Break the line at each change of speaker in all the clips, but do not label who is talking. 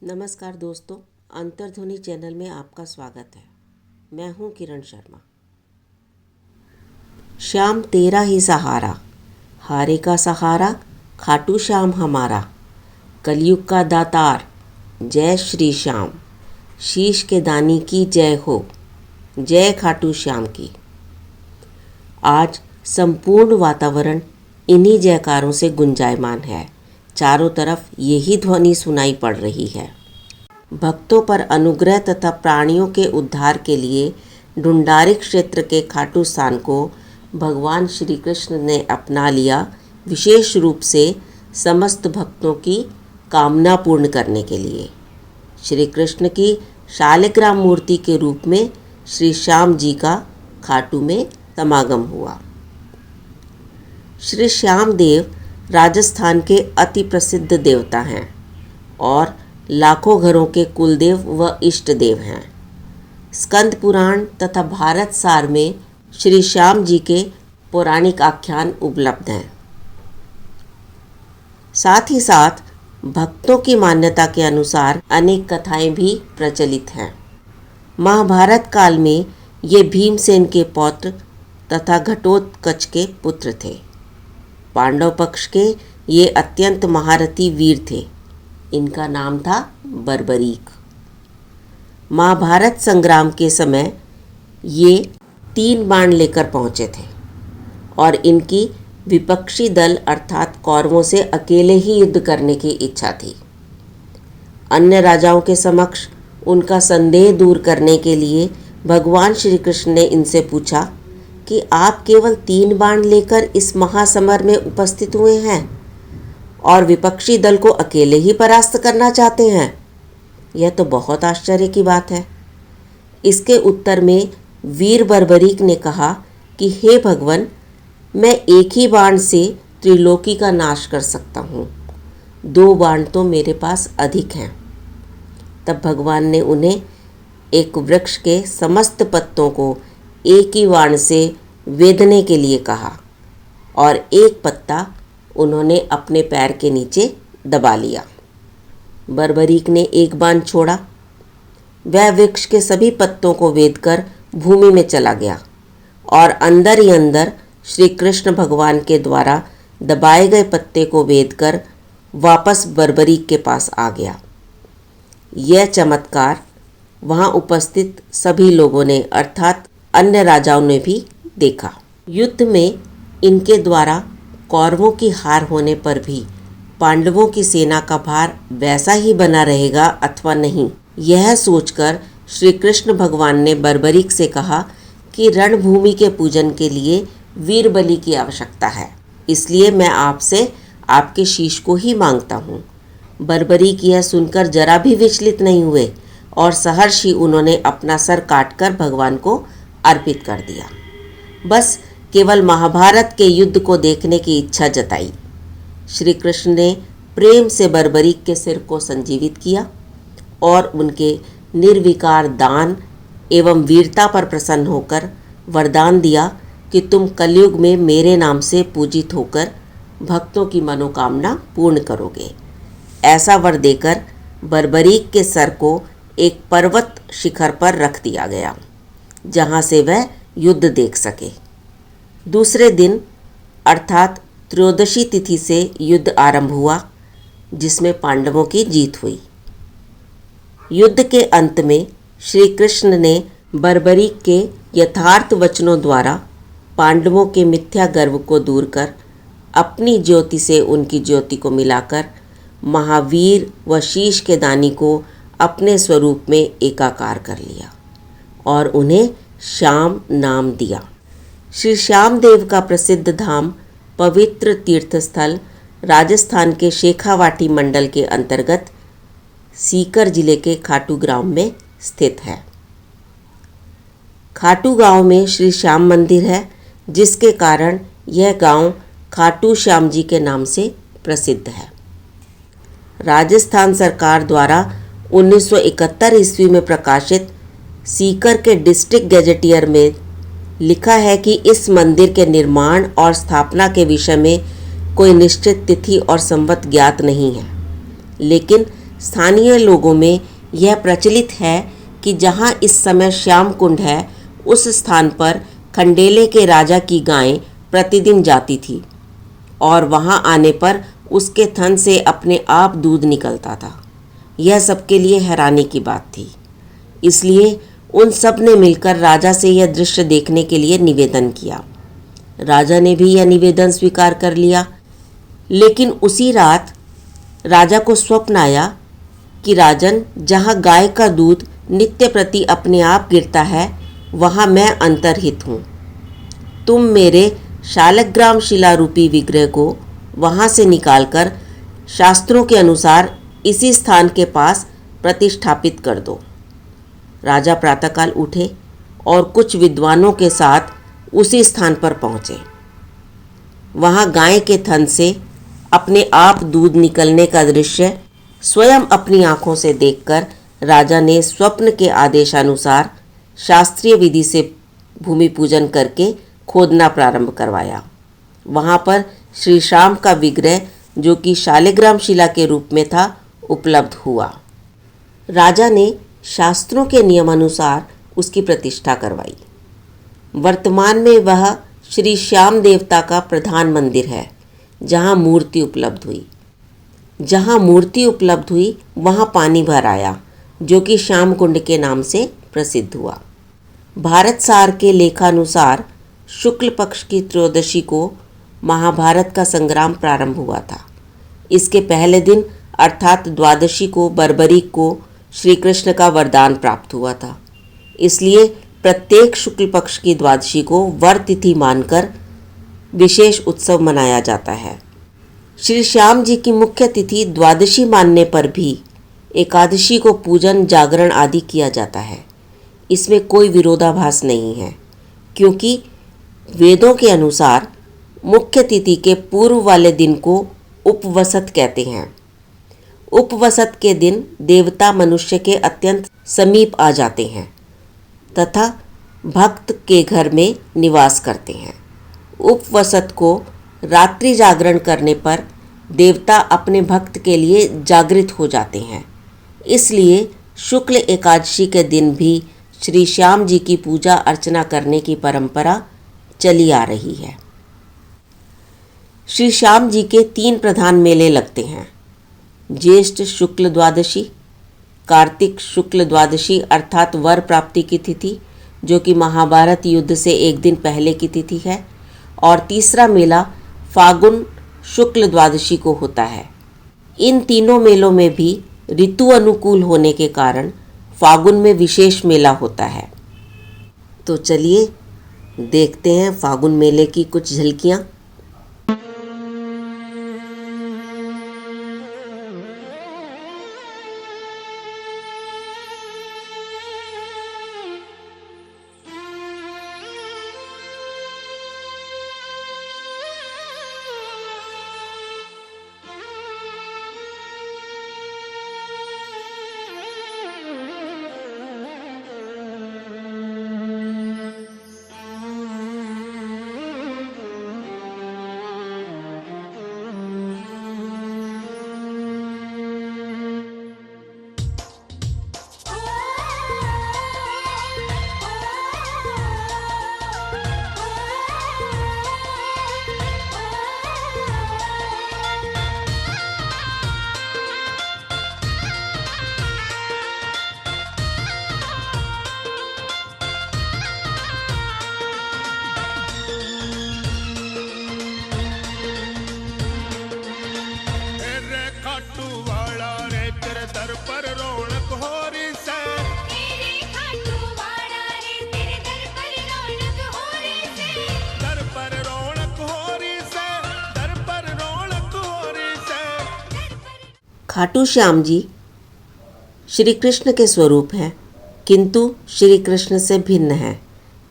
नमस्कार दोस्तों, अंतर्ध्वनि चैनल में आपका स्वागत है। मैं हूं किरण शर्मा। श्याम तेरा ही सहारा, हारे का सहारा खाटू श्याम हमारा, कलयुग का दातार जय श्री श्याम, शीश के दानी की जय हो, जय खाटू श्याम की। आज संपूर्ण वातावरण इन्हीं जयकारों से गुंजायमान है। चारों तरफ यही ध्वनि सुनाई पड़ रही है। भक्तों पर अनुग्रह तथा प्राणियों के उद्धार के लिए ढूंढारी क्षेत्र के खाटू स्थान को भगवान श्री कृष्ण ने अपना लिया, विशेष रूप से समस्त भक्तों की कामना पूर्ण करने के लिए। श्री कृष्ण की शालिग्राम मूर्ति के रूप में श्री श्याम जी का खाटू में समागम हुआ। श्री श्याम देव राजस्थान के अति प्रसिद्ध देवता हैं और लाखों घरों के कुलदेव व इष्ट देव हैं। स्कंद पुराण तथा भारत सार में श्री श्याम जी के पौराणिक आख्यान उपलब्ध हैं। साथ ही साथ भक्तों की मान्यता के अनुसार अनेक कथाएं भी प्रचलित हैं। महाभारत काल में ये भीमसेन के पौत्र तथा घटोत्कच के पुत्र थे। पांडव पक्ष के ये अत्यंत महारथी वीर थे। इनका नाम था बर्बरीक। महाभारत संग्राम के समय ये 3 बाण लेकर पहुँचे थे और इनकी विपक्षी दल अर्थात कौरवों से अकेले ही युद्ध करने की इच्छा थी। अन्य राजाओं के समक्ष उनका संदेह दूर करने के लिए भगवान श्री कृष्ण ने इनसे पूछा कि आप केवल 3 बाण लेकर इस महासमर में उपस्थित हुए हैं और विपक्षी दल को अकेले ही परास्त करना चाहते हैं। यह तो बहुत आश्चर्य की बात है। इसके उत्तर में वीर बर्बरीक ने कहा कि हे भगवान, मैं एक ही बाण से त्रिलोकी का नाश कर सकता हूँ, 2 बाण तो मेरे पास अधिक हैं। तब भगवान ने उन्हें एक वृक्ष के समस्त पत्तों को एक ही बाण से वेदने के लिए कहा और एक पत्ता उन्होंने अपने पैर के नीचे दबा लिया। बर्बरीक ने एक बाण छोड़ा, वह वृक्ष के सभी पत्तों को वेदकर भूमि में चला गया और अंदर ही अंदर श्री कृष्ण भगवान के द्वारा दबाए गए पत्ते को वेदकर वापस बर्बरीक के पास आ गया। यह चमत्कार वहाँ उपस्थित सभी लोगों ने अर्थात अन्य राजाओं ने भी देखा। युद्ध में इनके द्वारा कौरवों की हार होने पर भी पांडवों की सेना का भार वैसा ही बना रहेगा अथवा नहीं, यह सोचकर श्री कृष्ण भगवान ने बर्बरीक से कहा कि रणभूमि के पूजन के लिए वीर बलि की आवश्यकता है, इसलिए मैं आपसे आपके शीश को ही मांगता हूँ। बर्बरीक यह सुनकर जरा भी विचलित नहीं हुए और सहर्षि उन्होंने अपना सर काटकर भगवान को अर्पित कर दिया। बस केवल महाभारत के युद्ध को देखने की इच्छा जताई। श्री कृष्ण ने प्रेम से बर्बरीक के सिर को संजीवित किया और उनके निर्विकार दान एवं वीरता पर प्रसन्न होकर वरदान दिया कि तुम कलयुग में मेरे नाम से पूजित होकर भक्तों की मनोकामना पूर्ण करोगे। ऐसा वर देकर बर्बरीक के सर को एक पर्वत शिखर पर रख दिया गया, जहाँ से वह युद्ध देख सके। दूसरे दिन अर्थात त्रयोदशी तिथि से युद्ध आरंभ हुआ, जिसमें पांडवों की जीत हुई। युद्ध के अंत में श्री कृष्ण ने बर्बरीक के यथार्थ वचनों द्वारा पांडवों के मिथ्या गर्व को दूर कर अपनी ज्योति से उनकी ज्योति को मिलाकर महावीर व शीश के दानी को अपने स्वरूप में एकाकार कर लिया और उन्हें श्याम नाम दिया। श्री श्याम देव का प्रसिद्ध धाम पवित्र तीर्थस्थल राजस्थान के शेखावाटी मंडल के अंतर्गत सीकर जिले के खाटू गांव में स्थित है। खाटू गांव में श्री श्याम मंदिर है, जिसके कारण यह गांव खाटू श्याम जी के नाम से प्रसिद्ध है। राजस्थान सरकार द्वारा 1971 ईस्वी में प्रकाशित सीकर के डिस्ट्रिक्ट गैजेटियर में लिखा है कि इस मंदिर के निर्माण और स्थापना के विषय में कोई निश्चित तिथि और संवत ज्ञात नहीं है, लेकिन स्थानीय लोगों में यह प्रचलित है कि जहाँ इस समय श्याम कुंड है उस स्थान पर खंडेले के राजा की गायें प्रतिदिन जाती थी और वहाँ आने पर उसके थन से अपने आप दूध निकलता था। यह सबके लिए हैरानी की बात थी। इसलिए उन सब ने मिलकर राजा से यह दृश्य देखने के लिए निवेदन किया। राजा ने भी यह निवेदन स्वीकार कर लिया। लेकिन उसी रात राजा को स्वप्न आया कि राजन, जहाँ गाय का दूध नित्य प्रति अपने आप गिरता है वहाँ मैं अंतर्हित हूँ। तुम मेरे शालग्राम शिला रूपी विग्रह को वहाँ से निकालकर शास्त्रों के अनुसार इसी स्थान के पास प्रतिष्ठापित कर दो। राजा प्रातःकाल उठे और कुछ विद्वानों के साथ उसी स्थान पर पहुँचे। वहाँ गाय के थन से अपने आप दूध निकलने का दृश्य स्वयं अपनी आँखों से देखकर राजा ने स्वप्न के आदेशानुसार शास्त्रीय विधि से भूमि पूजन करके खोदना प्रारंभ करवाया। वहाँ पर श्री श्याम का विग्रह, जो कि शालिग्राम शिला के रूप में था, उपलब्ध हुआ। राजा ने शास्त्रों के नियमानुसार उसकी प्रतिष्ठा करवाई। वर्तमान में वह श्री श्याम देवता का प्रधान मंदिर है, जहाँ मूर्ति उपलब्ध हुई वहाँ पानी भर आया, जो कि श्याम कुंड के नाम से प्रसिद्ध हुआ। भारत सार के लेखानुसार शुक्ल पक्ष की त्रयोदशी को महाभारत का संग्राम प्रारंभ हुआ था। इसके पहले दिन अर्थात द्वादशी को बर्बरीक को श्री कृष्ण का वरदान प्राप्त हुआ था। इसलिए प्रत्येक शुक्ल पक्ष की द्वादशी को वर तिथि मानकर विशेष उत्सव मनाया जाता है। श्री श्याम जी की मुख्य तिथि द्वादशी मानने पर भी एकादशी को पूजन, जागरण आदि किया जाता है। इसमें कोई विरोधाभास नहीं है, क्योंकि वेदों के अनुसार मुख्य तिथि के पूर्व वाले दिन को उपवसत कहते हैं। उपवसत के दिन देवता मनुष्य के अत्यंत समीप आ जाते हैं तथा भक्त के घर में निवास करते हैं। उपवसत को रात्रि जागरण करने पर देवता अपने भक्त के लिए जागृत हो जाते हैं। इसलिए शुक्ल एकादशी के दिन भी श्री श्याम जी की पूजा अर्चना करने की परंपरा चली आ रही है। श्री श्याम जी के 3 प्रधान मेले लगते हैं। ज्येष्ठ शुक्ल द्वादशी, कार्तिक शुक्ल द्वादशी अर्थात वर प्राप्ति की तिथि, जो कि महाभारत युद्ध से एक दिन पहले की तिथि है, और तीसरा मेला फागुन शुक्ल द्वादशी को होता है। इन तीनों मेलों में भी ऋतु अनुकूल होने के कारण फागुन में विशेष मेला होता है। तो चलिए देखते हैं फागुन मेले की कुछ झलकियाँ। खाटू श्याम जी श्री कृष्ण के स्वरूप हैं, किंतु श्री कृष्ण से भिन्न हैं।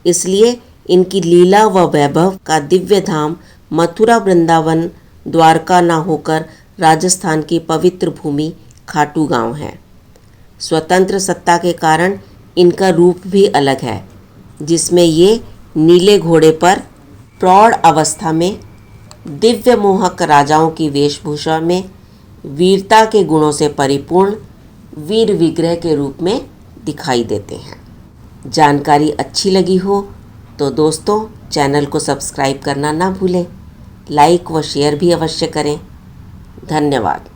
इसलिए इनकी लीला व वैभव का दिव्य धाम मथुरा, वृंदावन, द्वारका न होकर राजस्थान की पवित्र भूमि खाटू गांव है। स्वतंत्र सत्ता के कारण इनका रूप भी अलग है, जिसमें ये नीले घोड़े पर प्रौढ़ अवस्था में दिव्य मोहक राजाओं की वेशभूषा में वीरता के गुणों से परिपूर्ण वीर विग्रह के रूप में दिखाई देते हैं। जानकारी अच्छी लगी हो तो दोस्तों चैनल को सब्सक्राइब करना ना भूलें। लाइक व शेयर भी अवश्य करें। धन्यवाद।